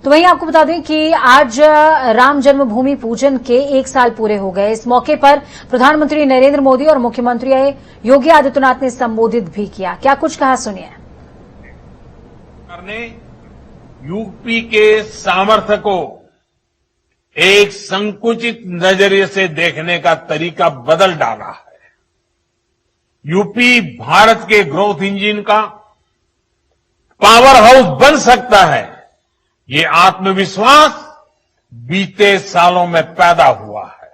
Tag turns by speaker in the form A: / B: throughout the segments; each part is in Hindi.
A: तो वहीं आपको बता दें कि आज राम जन्मभूमि पूजन के 1 साल पूरे हो गए। इस मौके पर प्रधानमंत्री नरेंद्र मोदी और मुख्यमंत्री योगी आदित्यनाथ ने संबोधित भी किया। क्या कुछ कहा, सुनिए।
B: यूपी के सामर्थ्य को एक संकुचित नजरिए से देखने का तरीका बदल डाला है। यूपी भारत के ग्रोथ इंजन का पावर हाउस बन सकता है, ये आत्मविश्वास बीते सालों में पैदा हुआ है।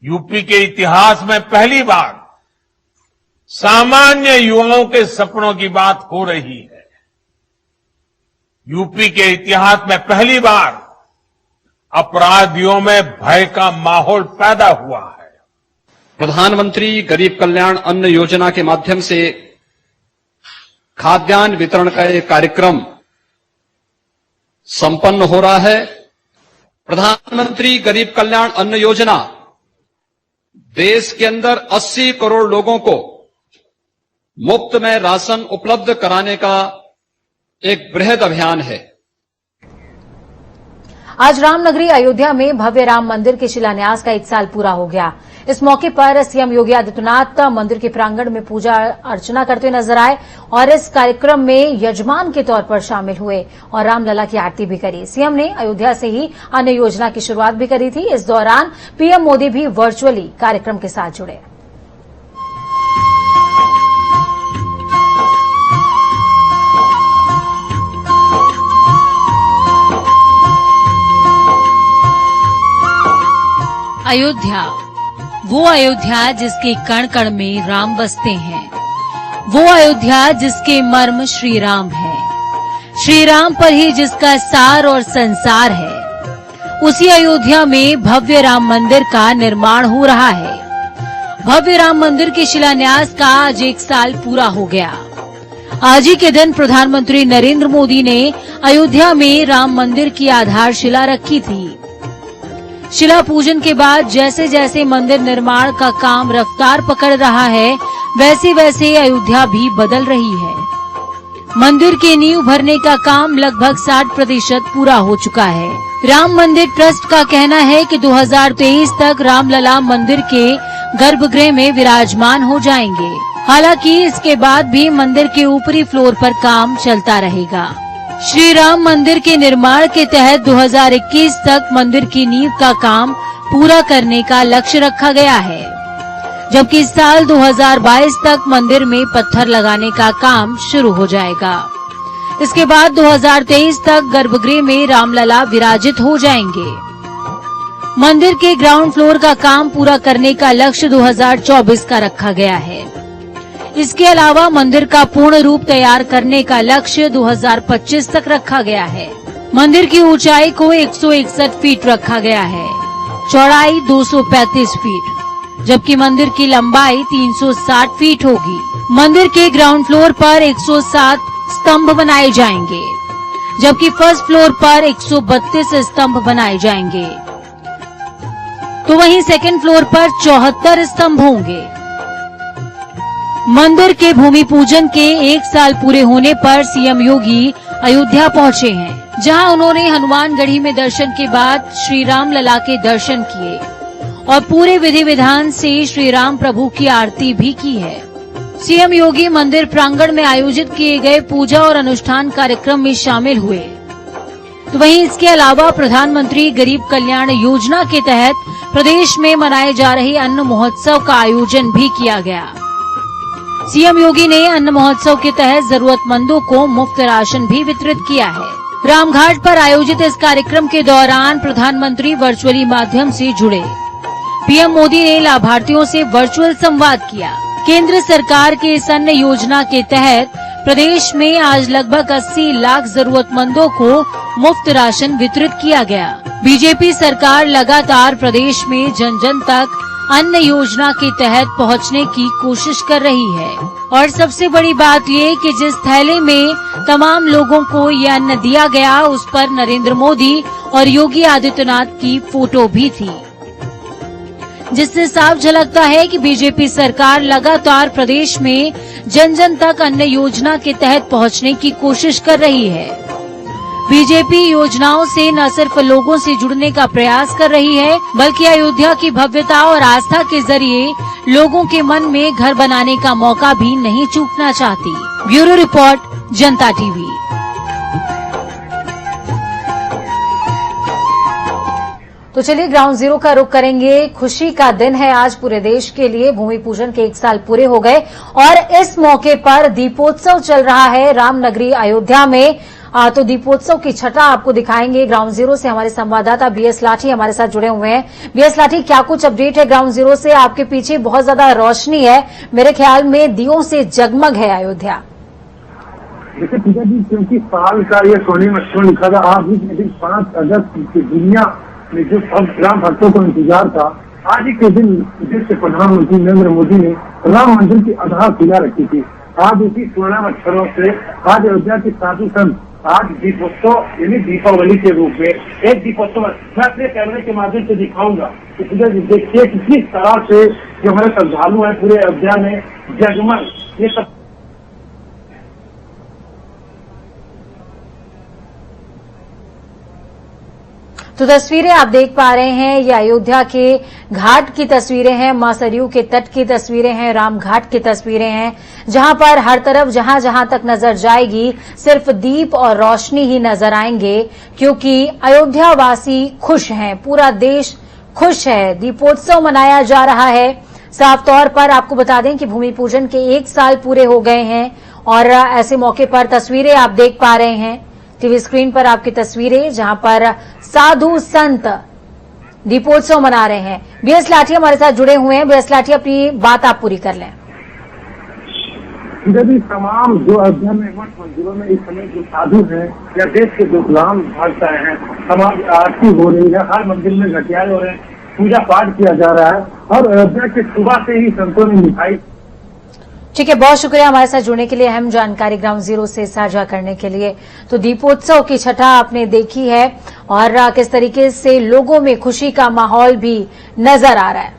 B: यूपी के इतिहास में पहली बार सामान्य युवाओं के सपनों की बात हो रही है। यूपी के इतिहास में पहली बार अपराधियों में भय का माहौल पैदा हुआ है।
C: प्रधानमंत्री गरीब कल्याण अन्न योजना के माध्यम से खाद्यान्न वितरण का एक कार्यक्रम संपन्न हो रहा है। प्रधानमंत्री गरीब कल्याण अन्न योजना देश के अंदर 80 करोड़ लोगों को मुफ्त में राशन उपलब्ध कराने का एक बृहद अभियान है।
A: आज रामनगरी अयोध्या में भव्य राम मंदिर के शिलान्यास का 1 साल पूरा हो गया। इस मौके पर सीएम योगी आदित्यनाथ मंदिर के प्रांगण में पूजा अर्चना करते नजर आए और इस कार्यक्रम में यजमान के तौर पर शामिल हुए और रामलला की आरती भी करी। सीएम ने अयोध्या से ही अन्य योजना की शुरुआत भी करी थी। इस दौरान पीएम मोदी भी वर्चुअली कार्यक्रम के साथ जुड़े।
D: अयोध्या, वो अयोध्या जिसके कण कण में राम बसते हैं, वो अयोध्या जिसके मर्म श्री राम है, श्री राम पर ही जिसका सार और संसार है। उसी अयोध्या में भव्य राम मंदिर का निर्माण हो रहा है। भव्य राम मंदिर के शिलान्यास का आज 1 साल पूरा हो गया। आज ही के दिन प्रधानमंत्री नरेंद्र मोदी ने अयोध्या में राम मंदिर की आधारशिला रखी थी। शिला पूजन के बाद जैसे जैसे मंदिर निर्माण का काम रफ्तार पकड़ रहा है, वैसे वैसे अयोध्या भी बदल रही है। मंदिर के नींव भरने का काम लगभग 60% पूरा हो चुका है। राम मंदिर ट्रस्ट का कहना है कि 2023 तक रामलला मंदिर के गर्भगृह में विराजमान हो जाएंगे। हालांकि इसके बाद भी मंदिर के ऊपरी फ्लोर पर काम चलता रहेगा। श्री राम मंदिर के निर्माण के तहत 2021 तक मंदिर की नींव का काम पूरा करने का लक्ष्य रखा गया है, जबकि इस साल 2022 तक मंदिर में पत्थर लगाने का काम शुरू हो जाएगा। इसके बाद 2023 तक गर्भगृह में रामलला विराजित हो जाएंगे। मंदिर के ग्राउंड फ्लोर का काम पूरा करने का लक्ष्य 2024 का रखा गया है। इसके अलावा मंदिर का पूर्ण रूप तैयार करने का लक्ष्य 2025 तक रखा गया है। मंदिर की ऊंचाई को 161 फीट रखा गया है, चौड़ाई 235 फीट, जबकि मंदिर की लंबाई 360 फीट होगी। मंदिर के ग्राउंड फ्लोर पर 107 स्तंभ बनाए जाएंगे, जबकि फर्स्ट फ्लोर पर 132 स्तंभ बनाए जाएंगे। तो वहीं सेकंड फ्लोर पर 74 स्तंभ होंगे। मंदिर के भूमि पूजन के 1 साल पूरे होने पर सीएम योगी अयोध्या पहुंचे हैं, जहां उन्होंने हनुमानगढ़ी में दर्शन के बाद श्री राम लला के दर्शन किए और पूरे विधि विधान से श्री राम प्रभु की आरती भी की है। सीएम योगी मंदिर प्रांगण में आयोजित किए गए पूजा और अनुष्ठान कार्यक्रम में शामिल हुए। तो वहीं इसके अलावा प्रधानमंत्री गरीब कल्याण योजना के तहत प्रदेश में मनाए जा रहे अन्न महोत्सव का आयोजन भी किया गया। सीएम योगी ने अन्न महोत्सव के तहत जरूरतमंदों को मुफ्त राशन भी वितरित किया है। रामघाट पर आयोजित इस कार्यक्रम के दौरान प्रधानमंत्री वर्चुअली माध्यम से जुड़े। पीएम मोदी ने लाभार्थियों से वर्चुअल संवाद किया। केंद्र सरकार के इस अन्न योजना के तहत प्रदेश में आज लगभग 80 लाख जरूरतमंदों को मुफ्त राशन वितरित किया गया। बीजेपी सरकार लगातार प्रदेश में जन जन तक अन्न योजना के तहत पहुंचने की कोशिश कर रही है और सबसे बड़ी बात ये कि जिस थैले में तमाम लोगों को ये अन्न दिया गया, उस पर नरेंद्र मोदी और योगी आदित्यनाथ की फोटो भी थी, जिससे साफ झलकता है कि बीजेपी सरकार लगातार प्रदेश में जन जन तक अन्न योजना के तहत पहुंचने की कोशिश कर रही है। बीजेपी योजनाओं से न सिर्फ लोगों से जुड़ने का प्रयास कर रही है, बल्कि अयोध्या की भव्यता और आस्था के जरिए लोगों के मन में घर बनाने का मौका भी नहीं चूकना चाहती। ब्यूरो रिपोर्ट, जनता टीवी।
A: तो चलिए ग्राउंड जीरो का रुख करेंगे। खुशी का दिन है आज पूरे देश के लिए। भूमि पूजन के 1 साल पूरे हो गए और इस मौके पर दीपोत्सव चल रहा है रामनगरी अयोध्या में। तो दीपोत्सव की छटा आपको दिखाएंगे ग्राउंड जीरो से। हमारे संवाददाता बीएस लाठी हमारे साथ जुड़े हुए हैं। बीएस लाठी, क्या कुछ अपडेट है ग्राउंड जीरो से? आपके पीछे बहुत ज्यादा रोशनी है, मेरे ख्याल में दियों से जगमग है अयोध्या।
E: देखिए पूजा जी, क्योंकि साल का ये स्वर्णिम अक्षर लिखा था आज ही के दिन 5 अगस्त की दुनिया में जो सब राम भक्तों को इंतजार था, आज ही के दिन देश के प्रधानमंत्री नरेंद्र मोदी ने राम मंदिर की आधारशिला रखी थी। आज इसी स्वर्णिम अक्षरों से आज अयोध्या के साधु संत आज दीपोत्सव यानी दीपावली के रूप में एक दीपोत्सव मैं अपने कैमरे के माध्यम से दिखाऊंगा। तो देखिए कि किस तरह से जो हमारे श्रद्धालु हैं पूरे अयोध्या में जगमग ये सब।
A: तो तस्वीरें आप देख पा रहे हैं, ये अयोध्या के घाट की तस्वीरें हैं, मां सरयू के तट की तस्वीरें हैं, राम घाट की तस्वीरें हैं, जहां पर हर तरफ जहां जहां तक नजर जाएगी सिर्फ दीप और रोशनी ही नजर आएंगे, क्योंकि अयोध्या वासी खुश हैं, पूरा देश खुश है। दीपोत्सव मनाया जा रहा है। साफ तौर पर आपको बता दें कि भूमि पूजन के 1 साल पूरे हो गए हैं और ऐसे मौके पर तस्वीरें आप देख पा रहे हैं टीवी स्क्रीन पर, आपकी तस्वीरें जहां पर साधु संत दीपोत्सव मना रहे हैं। बीएस लाठी हमारे साथ जुड़े हुए हैं। बीएस लाठी, अपनी बात आप पूरी कर लें।
E: भी तमाम जो अयोध्या में मठ मंदिरों में इस समय जो साधु हैं या देश के जो गुलाम भक्त हैं, समाज आरती हो रही है, हर मंदिर में घटियाल हो रहे हैं, पूजा पाठ किया जा रहा है और अयोध्या के सुबह से ही संतों ने मिठाई।
A: ठीक है, बहुत शुक्रिया हमारे साथ जुड़ने के लिए, अहम जानकारी ग्राउंड जीरो से साझा करने के लिए। तो दीपोत्सव की छटा आपने देखी है और किस तरीके से लोगों में खुशी का माहौल भी नजर आ रहा है।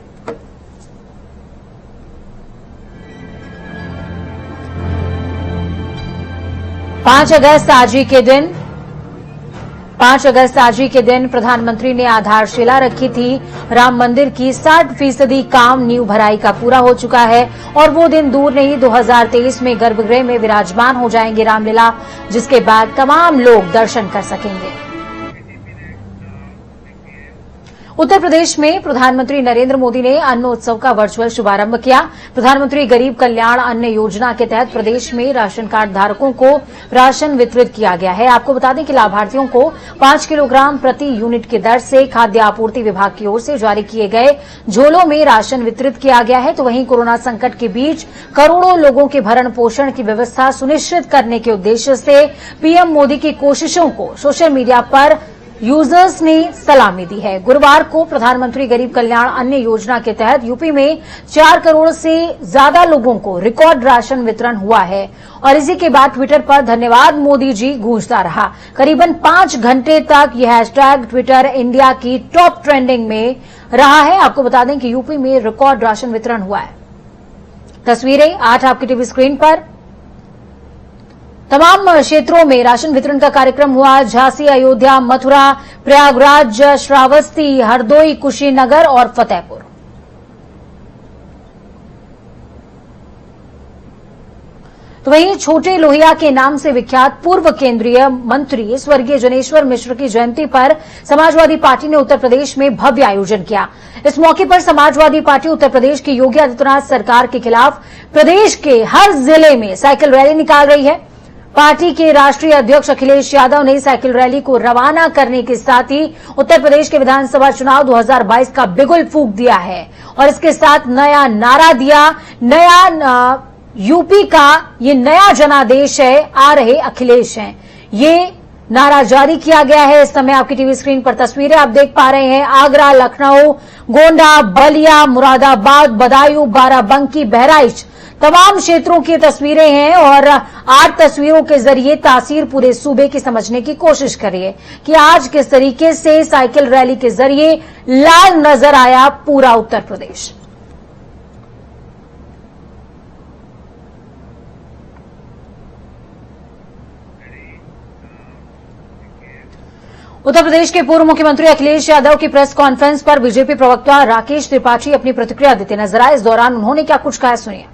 A: पांच अगस्त आज ही के दिन प्रधानमंत्री ने आधारशिला रखी थी। राम मंदिर की 60% काम नींव भराई का पूरा हो चुका है और वो दिन दूर नहीं, 2023 में गर्भगृह में विराजमान हो जाएंगे रामलला, जिसके बाद तमाम लोग दर्शन कर सकेंगे। उत्तर प्रदेश में प्रधानमंत्री नरेंद्र मोदी ने अन्न उत्सव का वर्चुअल शुभारंभ किया। प्रधानमंत्री गरीब कल्याण अन्न योजना के तहत प्रदेश में राशन कार्ड धारकों को राशन वितरित किया गया है। आपको बता दें कि लाभार्थियों को 5 किलोग्राम प्रति यूनिट की दर से खाद्य आपूर्ति विभाग की ओर से जारी किए गए झोलों में राशन वितरित किया गया है। तो वहीं कोरोना संकट के बीच करोड़ों लोगों के भरण पोषण की व्यवस्था सुनिश्चित करने के उद्देश्य से पीएम मोदी की कोशिशों को सोशल मीडिया पर यूजर्स ने सलामी दी है। गुरुवार को प्रधानमंत्री गरीब कल्याण अन्न योजना के तहत यूपी में 4 करोड़ से ज्यादा लोगों को रिकॉर्ड राशन वितरण हुआ है और इसी के बाद ट्विटर पर धन्यवाद मोदी जी गूंजता रहा। करीबन 5 घंटे तक यह हैशटैग ट्विटर इंडिया की टॉप ट्रेंडिंग में रहा है। आपको बता दें कि यूपी में रिकॉर्ड राशन वितरण हुआ है। तस्वीरें 8 आपकी टीवी स्क्रीन पर। तमाम क्षेत्रों में राशन वितरण का कार्यक्रम हुआ। झांसी, अयोध्या, मथुरा, प्रयागराज, श्रावस्ती, हरदोई, कुशीनगर और फतेहपुर। तो वहीं छोटे लोहिया के नाम से विख्यात पूर्व केंद्रीय मंत्री स्वर्गीय जनेश्वर मिश्र की जयंती पर समाजवादी पार्टी ने उत्तर प्रदेश में भव्य आयोजन किया। इस मौके पर समाजवादी पार्टी उत्तर प्रदेश की योगी आदित्यनाथ सरकार के खिलाफ प्रदेश के हर जिले में साइकिल रैली निकाल रही है। पार्टी के राष्ट्रीय अध्यक्ष अखिलेश यादव ने साइकिल रैली को रवाना करने के साथ ही उत्तर प्रदेश के विधानसभा चुनाव 2022 का बिगुल फूंक दिया है और इसके साथ नया नारा दिया। नया यूपी का ये नया जनादेश है, आ रहे अखिलेश हैं, ये नारा जारी किया गया है। इस समय आपकी टीवी स्क्रीन पर तस्वीरें आप देख पा रहे हैं। आगरा, लखनऊ, गोंडा, बलिया, मुरादाबाद, बदायूं, बाराबंकी, बहराइच तमाम क्षेत्रों की तस्वीरें हैं और 8 तस्वीरों के जरिए तासीर पूरे सूबे की समझने की कोशिश करिए कि आज किस तरीके से साइकिल रैली के जरिए लाल नजर आया पूरा उत्तर प्रदेश। उत्तर प्रदेश के पूर्व मुख्यमंत्री अखिलेश यादव की प्रेस कॉन्फ्रेंस पर बीजेपी प्रवक्ता राकेश त्रिपाठी अपनी प्रतिक्रिया देते नजर आए। इस दौरान उन्होंने क्या कुछ कहा, सुनिए।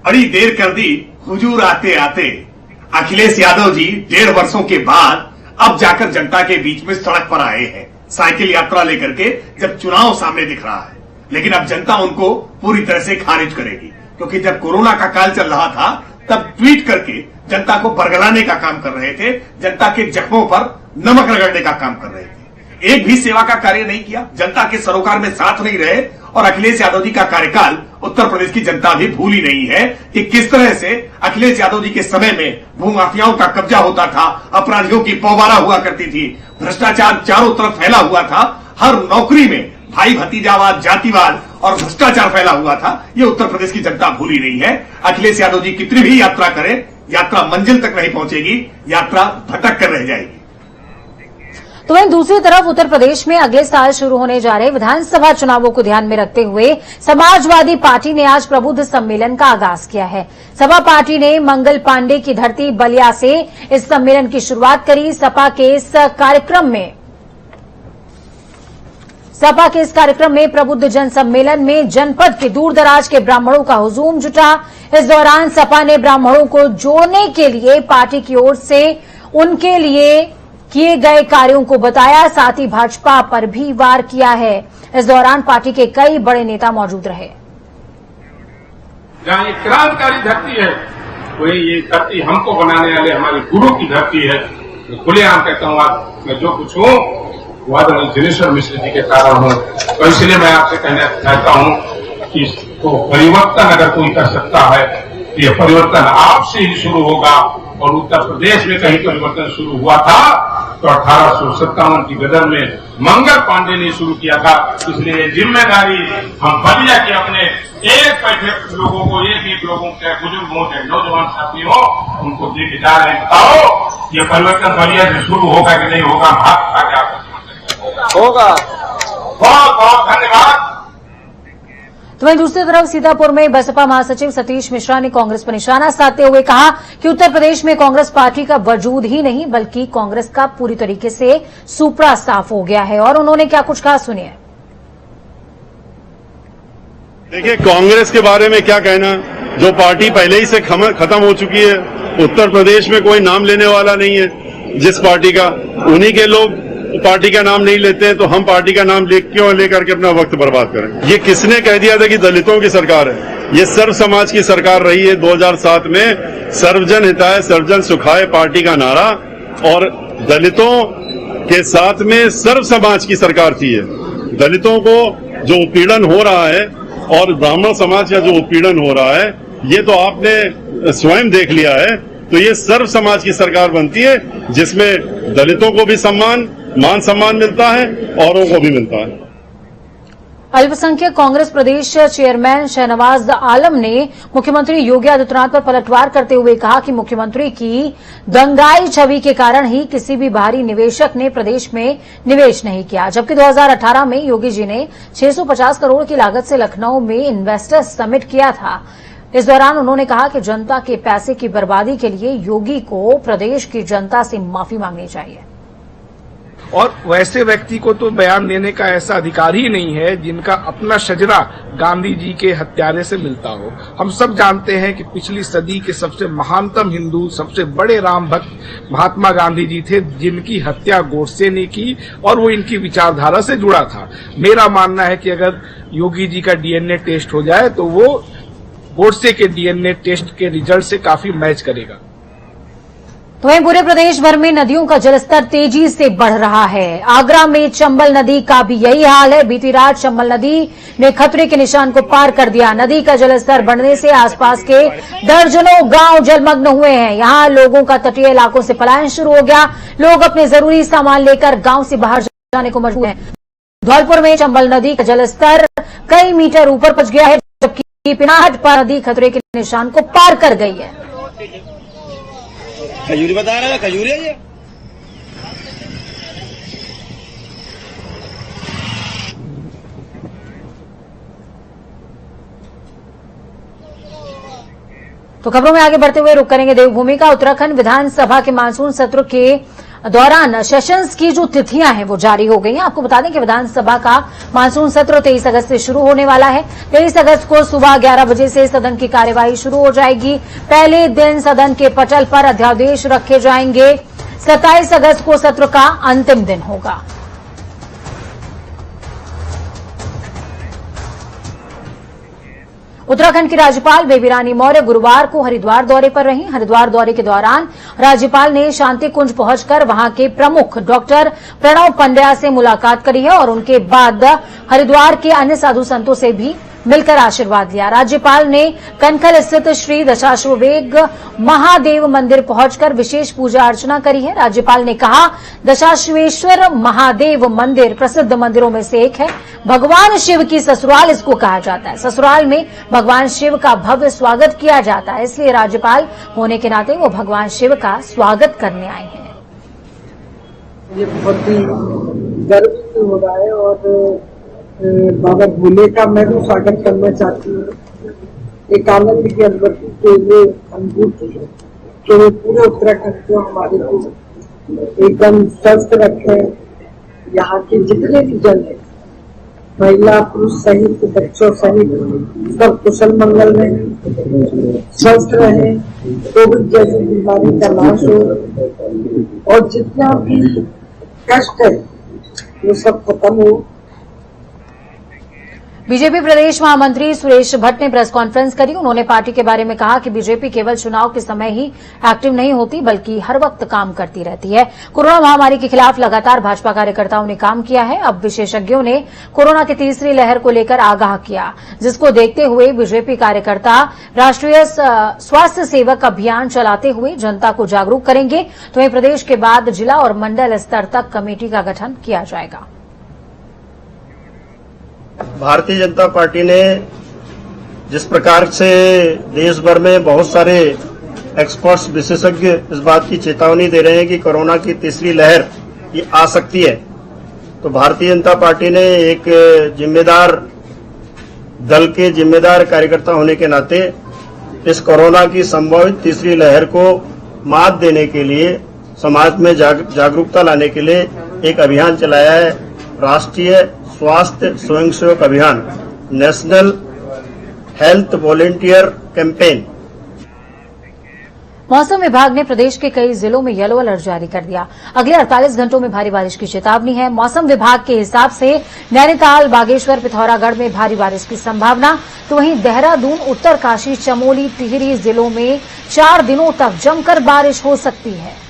F: बड़ी देर कर दी हुजूर आते आते। अखिलेश यादव जी 1.5 वर्षों के बाद अब जाकर जनता के बीच में सड़क पर आए हैं, साइकिल यात्रा लेकर के, जब चुनाव सामने दिख रहा है। लेकिन अब जनता उनको पूरी तरह से खारिज करेगी, क्योंकि जब कोरोना का काल चल रहा था तब ट्वीट करके जनता को बरगलाने का काम कर रहे थे, जनता के जख्मों पर नमक रगड़ने का काम कर रहे थे। एक भी सेवा का कार्य नहीं किया, जनता के सरोकार में साथ नहीं रहे। और अखिलेश यादव जी का कार्यकाल उत्तर प्रदेश की जनता भी भूली नहीं है कि किस तरह से अखिलेश यादव जी के समय में भूमाफियाओं का कब्जा होता था, अपराधियों की पौबारा हुआ करती थी, भ्रष्टाचार चारों तरफ फैला हुआ था, हर नौकरी में भाई भतीजावाद, जातिवाद और भ्रष्टाचार फैला हुआ था। ये उत्तर प्रदेश की जनता भूली नहीं है। अखिलेश यादव जी कितनी भी यात्रा करें, यात्रा मंजिल तक नहीं पहुंचेगी, यात्रा भटक कर रह जाएगी।
A: तो वहीं दूसरी तरफ उत्तर प्रदेश में अगले साल शुरू होने जा रहे विधानसभा चुनावों को ध्यान में रखते हुए समाजवादी पार्टी ने आज प्रबुद्ध सम्मेलन का आगाज किया है। सपा पार्टी ने मंगल पांडे की धरती बलिया से इस सम्मेलन की शुरुआत करी। सपा के इस कार्यक्रम में प्रबुद्ध जन सम्मेलन में जनपद के दूर दराज के ब्राह्मणों का हुजूम जुटा। इस दौरान सपा ने ब्राह्मणों को जोड़ने के लिए पार्टी की ओर से उनके लिए किए गए कार्यों को बताया, साथ ही भाजपा पर भी वार किया है। इस दौरान पार्टी के कई बड़े नेता मौजूद रहे।
G: जहाँ ये क्रांतिकारी धरती है, वही ये धरती हमको बनाने वाले हमारे गुरु की धरती है। तो खुलेआम कहता हूँ, आज मैं जो कुछ हूँ वो आदरणीय जिनेश्वर मिश्र जी के कारण हूँ। तो इसलिए मैं आपसे कहना चाहता हूँ कि इसको परिवर्तन अगर कोई कर सकता है तो ये परिवर्तन आपसे ही शुरू होगा। और उत्तर प्रदेश में कहीं परिवर्तन शुरू हुआ था तो 1857 की गदर में मंगल पांडे ने शुरू किया था। इसलिए जिम्मेदारी हम बलिया के अपने एक बैठे लोगों को, एक लोगों के, बुजुर्ग हो चाहे नौजवान साथी हो, उनको देखे जा रहे हैं। बताओ ये परिवर्तन बलिया से शुरू होगा कि नहीं होगा? होगा। बहुत बहुत धन्यवाद।
A: तो वहीं दूसरी तरफ सीतापुर में बसपा महासचिव सतीश मिश्रा ने कांग्रेस पर निशाना साधते हुए कहा कि उत्तर प्रदेश में कांग्रेस पार्टी का वजूद ही नहीं बल्कि कांग्रेस का पूरी तरीके से सुपड़ा साफ हो गया है। और उन्होंने क्या कुछ कहा, सुनिए।
H: देखिए, कांग्रेस के बारे में क्या कहना, जो पार्टी पहले ही से खत्म हो चुकी है। उत्तर प्रदेश में कोई नाम लेने वाला नहीं है जिस पार्टी का, उन्हीं के लोग पार्टी का नाम नहीं लेते हैं, तो हम पार्टी का नाम क्यों लेकर के अपना वक्त बर्बाद करें। ये किसने कह दिया था कि दलितों की सरकार है? ये सर्व समाज की सरकार रही है। 2007 में सर्वजन हिताय सर्वजन सुखाय पार्टी का नारा, और दलितों के साथ में सर्व समाज की सरकार थी। दलितों को जो उत्पीड़न हो रहा है और ब्राह्मण समाज का जो उत्पीड़न हो रहा है, ये तो आपने स्वयं देख लिया है। तो ये सर्व समाज की सरकार बनती है जिसमें दलितों को भी मान सम्मान मिलता है, औरों को भी मिलता है।
A: अल्पसंख्यक कांग्रेस प्रदेश चेयरमैन शहनवाज आलम ने मुख्यमंत्री योगी आदित्यनाथ पर पलटवार करते हुए कहा कि मुख्यमंत्री की दंगाई छवि के कारण ही किसी भी बाहरी निवेशक ने प्रदेश में निवेश नहीं किया। जबकि 2018 में योगी जी ने 650 करोड़ की लागत से लखनऊ में इन्वेस्टर्स समिट किया था। इस दौरान उन्होंने कहा कि जनता के पैसे की बर्बादी के लिए योगी को प्रदेश की जनता से माफी मांगनी चाहिए।
I: और वैसे व्यक्ति को तो बयान देने का ऐसा अधिकार ही नहीं है जिनका अपना शजरा गांधी जी के हत्यारे से मिलता हो। हम सब जानते हैं कि पिछली सदी के सबसे महानतम हिंदू, सबसे बड़े राम भक्त महात्मा गांधी जी थे, जिनकी हत्या गोडसे ने की और वो इनकी विचारधारा से जुड़ा था। मेरा मानना है कि अगर योगी जी का डीएनए टेस्ट हो जाए तो वो गोडसे के डीएनए टेस्ट के रिजल्ट से काफी मैच करेगा।
A: तो वहीं पूरे प्रदेश भर में नदियों का जलस्तर तेजी से बढ़ रहा है। आगरा में चंबल नदी का भी यही हाल है। बीती रात चंबल नदी ने खतरे के निशान को पार कर दिया। नदी का जलस्तर बढ़ने से आसपास के दर्जनों गांव जलमग्न हुए हैं। यहां लोगों का तटीय इलाकों से पलायन शुरू हो गया। लोग अपने जरूरी सामान लेकर गांव से बाहर जाने को मजबूर हैं। धौलपुर में चंबल नदी का जलस्तर कई मीटर ऊपर पहुंच गया है, जबकि पिनाहट पर नदी खतरे के निशान को पार कर गई है।
J: खजूरी बता रहा है, खजूरी है ये।
A: तो खबरों में आगे बढ़ते हुए रुक करेंगे देवभूमि का। उत्तराखंड विधानसभा के मानसून सत्र के दौरान सेशंस की जो तिथियां हैं वो जारी हो गई हैं। आपको बता दें कि विधानसभा का मानसून सत्र 23 अगस्त से शुरू होने वाला है। 23 अगस्त को सुबह 11 बजे से सदन की कार्यवाही शुरू हो जाएगी। पहले दिन सदन के पटल पर अध्यादेश रखे जाएंगे। 27 अगस्त को सत्र का अंतिम दिन होगा। उत्तराखंड की राज्यपाल बेबी रानी मौर्य गुरुवार को हरिद्वार दौरे पर रहीं। हरिद्वार दौरे के दौरान राज्यपाल ने शांति कुंज पहुंचकर वहां के प्रमुख डॉक्टर प्रणव पंड्या से मुलाकात करी है और उनके बाद हरिद्वार के अन्य साधु संतों से भी मिलकर आशीर्वाद लिया। राज्यपाल ने कनखल स्थित श्री दशाश्वमेध महादेव मंदिर पहुंचकर विशेष पूजा अर्चना करी है। राज्यपाल ने कहा, दशाश्वेश्वर महादेव मंदिर प्रसिद्ध मंदिरों में से एक है। भगवान शिव की ससुराल इसको कहा जाता है। ससुराल में भगवान शिव का भव्य स्वागत किया जाता है, इसलिए राज्यपाल होने के नाते वो भगवान शिव का स्वागत करने आए हैं।
K: ये बहुत ही गर्व हो रहा है और बाबा भोले का मैं भी स्वागत करना चाहती हूँ। एक आनंद की अनुभूति के लिए अनुभूति के पूरे उत्तराखंड को हमारे को एकदम स्वस्थ रखे। यहाँ के जितने भी जन है, महिला पुरुष सहित बच्चों सहित सब कुशल मंगल रहे, स्वस्थ रहे, कोविड जैसी बीमारी का नाश हो और जितना भी कष्ट है वो सब खत्म हो।
A: बीजेपी प्रदेश महामंत्री सुरेश भट्ट ने प्रेस कॉन्फ्रेंस करी। उन्होंने पार्टी के बारे में कहा कि बीजेपी केवल चुनाव के समय ही एक्टिव नहीं होती बल्कि हर वक्त काम करती रहती है। कोरोना महामारी के खिलाफ लगातार भाजपा कार्यकर्ताओं ने काम किया है। अब विशेषज्ञों ने कोरोना की तीसरी लहर को लेकर आगाह किया, जिसको देखते हुए बीजेपी कार्यकर्ता राष्ट्रीय स्वास्थ्य सेवक अभियान चलाते हुए जनता को जागरूक करेंगे। तो वहीं प्रदेश के बाद जिला और मंडल स्तर तक कमेटी का गठन किया जाएगा।
J: भारतीय जनता पार्टी ने जिस प्रकार से देश भर में बहुत सारे एक्सपर्ट्स विशेषज्ञ इस बात की चेतावनी दे रहे हैं कि कोरोना की तीसरी लहर ये आ सकती है, तो भारतीय जनता पार्टी ने एक जिम्मेदार दल के जिम्मेदार कार्यकर्ता होने के नाते इस कोरोना की संभावित तीसरी लहर को मात देने के लिए समाज में जागरूकता लाने के लिए एक अभियान चलाया है, राष्ट्रीय स्वास्थ्य स्वयंसेवक अभियान, नेशनल हेल्थ वॉलंटियर कैंपेन।
A: मौसम विभाग ने प्रदेश के कई जिलों में येलो अलर्ट जारी कर दिया। अगले 48 घंटों में भारी बारिश की चेतावनी है। मौसम विभाग के हिसाब से नैनीताल, बागेश्वर, पिथौरागढ़ में भारी बारिश की संभावना, तो वहीं देहरादून, उत्तरकाशी, चमोली, टिहरी जिलों में 4 दिनों तक जमकर बारिश हो सकती है।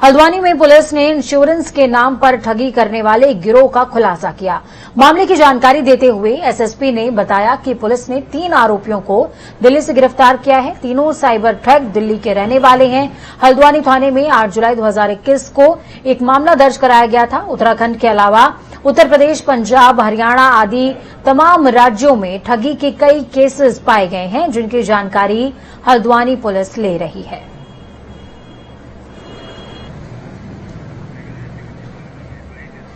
A: हल्द्वानी में पुलिस ने इंश्योरेंस के नाम पर ठगी करने वाले एक गिरोह का खुलासा किया। मामले की जानकारी देते हुए एसएसपी ने बताया कि पुलिस ने 3 आरोपियों को दिल्ली से गिरफ्तार किया है। तीनों साइबर ठग दिल्ली के रहने वाले हैं। हल्द्वानी थाने में 8 जुलाई 2021 को एक मामला दर्ज कराया गया था। उत्तराखंड के अलावा उत्तर प्रदेश, पंजाब, हरियाणा आदि तमाम राज्यों में ठगी के कई केसेस पाए गए हैं, जिनकी जानकारी हल्द्वानी पुलिस ले रही है।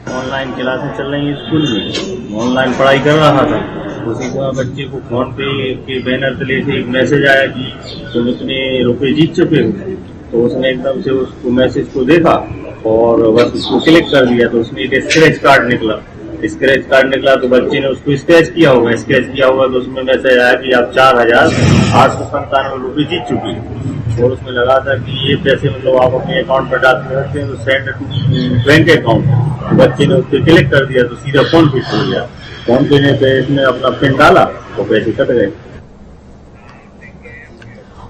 L: ऑनलाइन क्लासेस चल रही है स्कूल में, ऑनलाइन पढ़ाई कर रहा था। उसी समय बच्चे को फोन पे के बैनर तले से एक मैसेज आया कि तुम इतने रुपए जीत चुके हो। तो उसने एकदम से उसको मैसेज को देखा और बस उसको क्लिक कर दिया। तो उसमें एक स्क्रैच कार्ड निकला तो बच्चे ने उसको स्क्रैच किया होगा तो उसमें मैसेज आया कि आप 4,897 रुपये जीत चुके हैं। और उसमें लगा था कि ये पैसे मतलब आप अपने अकाउंट पर डाल सकते हैं, तो सेंड टू बैंक अकाउंट। बच्चे ने उस पर क्लिक कर दिया तो सीधा फोन पे खुल गया। फोन पे पे इसने अपना पिन डाला तो पैसे कट गए।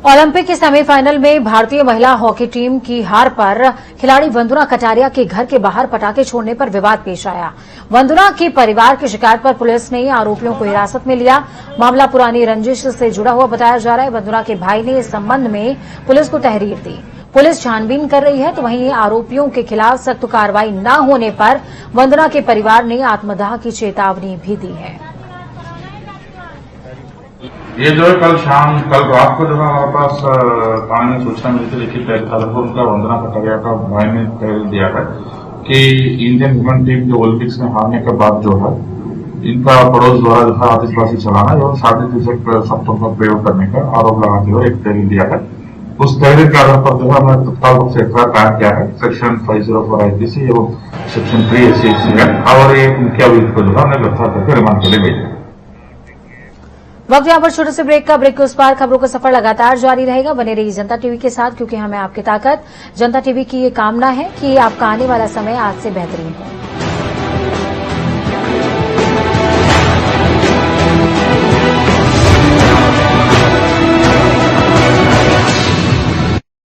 A: ओलंपिक के सेमीफाइनल में भारतीय महिला हॉकी टीम की हार पर खिलाड़ी वंदना कटारिया के घर के बाहर पटाखे छोड़ने पर विवाद पेश आया। वंदना के परिवार की शिकायत पर पुलिस ने आरोपियों को हिरासत में लिया। मामला पुरानी रंजिश से जुड़ा हुआ बताया जा रहा है। वंदना के भाई ने इस संबंध में पुलिस को तहरीर दी। पुलिस छानबीन कर रही है, तो वहीं आरोपियों के खिलाफ सख्त कार्रवाई न होने पर वंदना के परिवार ने आत्मदाह की चेतावनी भी दी है।
G: ये जो है कल रात को जब हमारे पास थाने में सूचना मिली थी, लिखित तहरीर उनका वंदना कटारिया का भाई ने तहरीर दिया है कि इंडियन वुमेन टीम जो ओलंपिक्स में हारने के बाद जो है इनका पड़ोस द्वारा जो आतिशबाजी चलाना और शादी शब्दों का प्रयोग करने का आरोप लगाते हुए एक तहरीर दिया है।
M: उस दायरे के आधार पर जो है हमने तत्काल रूप से एफआईआर कायम किया है सेक्शन 504 आईपीसी एवं सेक्शन 3 एससी है और ये उनके अभियुक्त को जो है हमने गिरफ्तार करके रिमांड के लिए भेजा।
A: वक्त यहाँ पर छोटे से ब्रेक का। ब्रेक के उस पार खबरों का सफर लगातार जारी रहेगा। बने रहिए जनता टीवी के साथ, क्योंकि हमें आपकी ताकत जनता टीवी की ये कामना है कि आपका आने वाला समय आज से बेहतरीन हो।